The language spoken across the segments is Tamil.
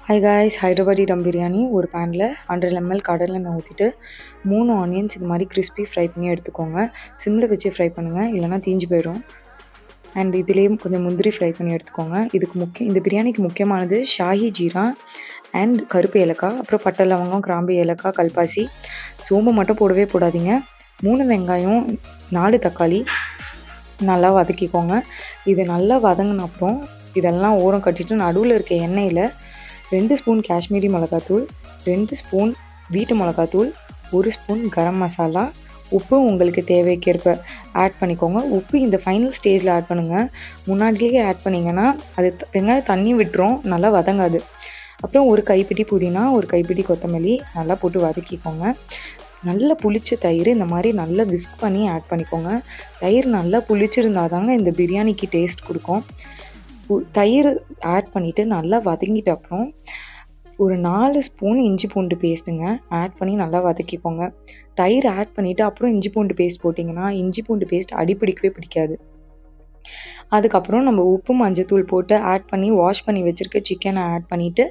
ஹாய் காய்ஸ், ஹைதராபாடி டம் பிரியாணி ஒரு பேனில் 100 ml கடலெண்ணெய் ஊற்றிட்டு 3 ஆனியன்ஸ் இது மாதிரி கிறிஸ்பி ஃப்ரை பண்ணி எடுத்துக்கோங்க. சிம்மில் வச்சு ஃப்ரை பண்ணுங்கள், இல்லைனா தீஞ்சு போயிடும். அண்ட் இதுலேயும் கொஞ்சம் முந்திரி ஃப்ரை பண்ணி எடுத்துக்கோங்க. இந்த பிரியாணிக்கு முக்கியமானது ஷாஹி ஜீரா அண்ட் கருப்பு ஏலக்காய், அப்புறம் பட்டை லவங்கம், கிராம்பு, ஏலக்காய், கல்பாசி, சோம்பு மட்டும் போடவே போடாதீங்க. 3 வெங்காயம், 4 தக்காளி நல்லா வதக்கிக்கோங்க. இது நல்லா வதங்கின அப்புறம் இதெல்லாம் ஓரம் கட்டிட்டு நடுவில் இருக்க எண்ணெயில் 2 ஸ்பூன் காஷ்மீரி மிளகாத்தூள், 2 ஸ்பூன் வீட்டு மிளகாத்தூள், 1 ஸ்பூன் கரம் மசாலா, உப்பு உங்களுக்கு தேவைக்கேற்ப ஆட் பண்ணிக்கோங்க. உப்பு இந்த ஃபைனல் ஸ்டேஜில் ஆட் பண்ணுங்கள். முன்னாடியே ஆட் பண்ணிங்கன்னா அது வெங்காயம் தண்ணி விட்டுரும், நல்லா வதங்காது. அப்புறம் ஒரு கைப்பிடி புதினா, ஒரு கைப்பிடி கொத்தமல்லி நல்லா போட்டு வதக்கிக்கோங்க. நல்லா புளிச்ச தயிர் இந்த மாதிரி நல்லா விஸ்க் பண்ணி ஆட் பண்ணிக்கோங்க. தயிர் நல்லா புளிச்சிருந்தால் தாங்க இந்த பிரியாணிக்கு டேஸ்ட் கொடுக்கும். தயிர் ஆட் பண்ணிவிட்டு நல்லா வதங்கிட்ட அப்புறம் ஒரு 4 ஸ்பூன் இஞ்சி பூண்டு பேஸ்ட்டுங்க ஆட் பண்ணி நல்லா வதக்கிக்கோங்க. தயிர் ஆட் பண்ணிவிட்டு அப்புறம் இஞ்சி பூண்டு பேஸ்ட் போட்டிங்கன்னா இஞ்சி பூண்டு பேஸ்ட் அடிப்பிடிக்கவே பிடிக்காது. அதுக்கப்புறம் நம்ம உப்பு மஞ்சத்தூள் போட்டு ஆட் பண்ணி வாஷ் பண்ணி வச்சுருக்க சிக்கனை ஆட் பண்ணிவிட்டு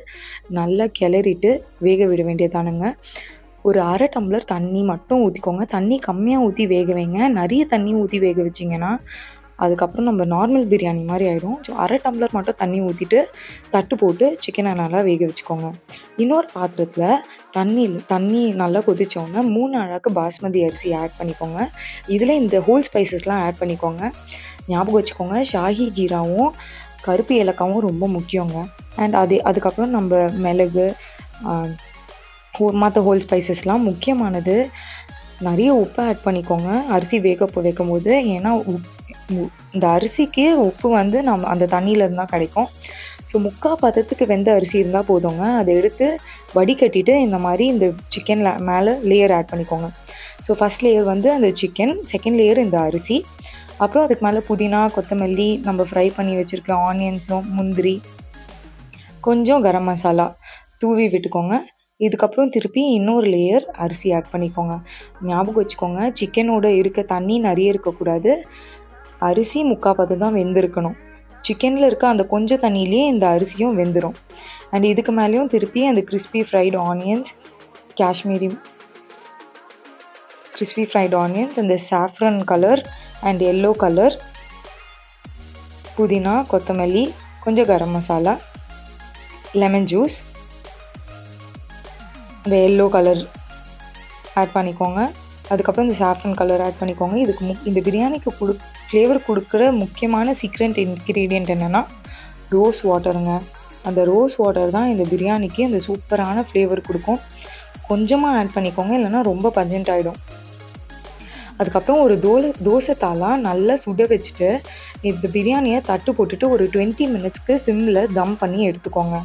நல்லா கிளறிட்டு வேக விட வேண்டியதானுங்க. ஒரு அரை டம்ளர் தண்ணி மட்டும் ஊற்றிக்கோங்க. தண்ணி கம்மியாக ஊற்றி வேக வைங்க. நிறைய தண்ணி ஊற்றி வேக வச்சிங்கன்னா அதுக்கப்புறம் நம்ம நார்மல் பிரியாணி மாதிரி ஆகிடும். ஸோ அரை டம்ளர் மட்டும் தண்ணி ஊற்றிட்டு தட்டு போட்டு சிக்கனை நல்லா வேக வச்சுக்கோங்க. இன்னொரு பாத்திரத்தில் தண்ணி நல்லா கொதிச்சோன்னா 3 அழகு பாஸ்மதி அரிசி ஆட் பண்ணிக்கோங்க. இதில் இந்த ஹோல் ஸ்பைசஸ்லாம் ஆட் பண்ணிக்கோங்க. ஞாபகம் வச்சுக்கோங்க, ஷாஹி ஜீராவும் கருப்பு ஏலக்காவும் ரொம்ப முக்கியங்க. அண்ட் அதுக்கப்புறம் நம்ம மிளகு மற்ற ஹோல் ஸ்பைசஸ்லாம் முக்கியமானது. நிறைய உப்பு ஆட் பண்ணிக்கோங்க அரிசி வைக்கும் போது. ஏன்னா இந்த அரிசிக்கு உப்பு நம்ம அந்த தண்ணியில் இருந்தால் கிடைக்கும். ஸோ 3/4 பதத்துக்கு வெந்த அரிசி இருந்தால் போதுங்க. அதை எடுத்து வடிகட்டிட்டு இந்த மாதிரி இந்த சிக்கன் மேலே லேயர் ஆட் பண்ணிக்கோங்க. ஸோ ஃபஸ்ட் லேயர் அந்த சிக்கன், செகண்ட் லேயர் இந்த அரிசி, அப்புறம் அதுக்கு மேலே புதினா, கொத்தமல்லி, நம்ம ஃப்ரை பண்ணி வச்சுருக்க ஆனியன்ஸும், முந்திரி, கொஞ்சம் கரம் மசாலா தூவி விட்டுக்கோங்க. இதுக்கப்புறம் திருப்பி இன்னொரு லேயர் அரிசி ஆட் பண்ணிக்கோங்க. ஞாபகம் வச்சுக்கோங்க, சிக்கனோட இருக்க தண்ணி நிறைய இருக்கக்கூடாது. அரிசி 3/4 பதம் தான் வெந்திருக்கணும். சிக்கனில் இருக்க அந்த கொஞ்சம் தண்ணியிலே இந்த அரிசியும் வெந்துடும். அண்ட் இதுக்கு மேலேயும் திருப்பி அந்த crispy fried onions, crispy fried onions, அந்த saffron colour and yellow colour, புதினா, கொத்தமல்லி, கொஞ்சம் கரம் மசாலா, லெமன் ஜூஸ், இந்த எல்லோ கலர் ஆட் பண்ணிக்கோங்க. அதுக்கப்புறம் இந்த சாஃப்ரன் கலர் ஆட் பண்ணிக்கோங்க. இந்த பிரியாணிக்கு ஃப்ளேவர் கொடுக்குற முக்கியமான சீக்ரெட் இன்க்ரீடியன்ட் என்னென்னா ரோஸ் வாட்டருங்க. அந்த ரோஸ் வாட்டர் தான் இந்த பிரியாணிக்கு அந்த சூப்பரான ஃப்ளேவர் கொடுக்கும். கொஞ்சமாக ஆட் பண்ணிக்கோங்க, இல்லைனா ரொம்ப பஞ்சண்ட் ஆகிடும். அதுக்கப்புறம் ஒரு தோசை தாளாக நல்லா சுட வச்சுட்டு இந்த பிரியாணியை தட்டு போட்டுட்டு ஒரு 20 மினிட்ஸ்க்கு சிம்மில் தம் பண்ணி எடுத்துக்கோங்க.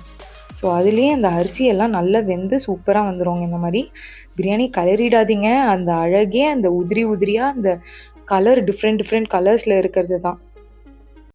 ஸோ அதுலேயே அந்த அரிசியெல்லாம் நல்லா வெந்து சூப்பராக வந்துடுங்க. இந்த மாதிரி பிரியாணி கலரிடாதீங்க. அந்த அழகே அந்த உதிரியாக அந்த கலர் டிஃப்ரெண்ட் கலர்ஸில் இருக்கிறது தான்.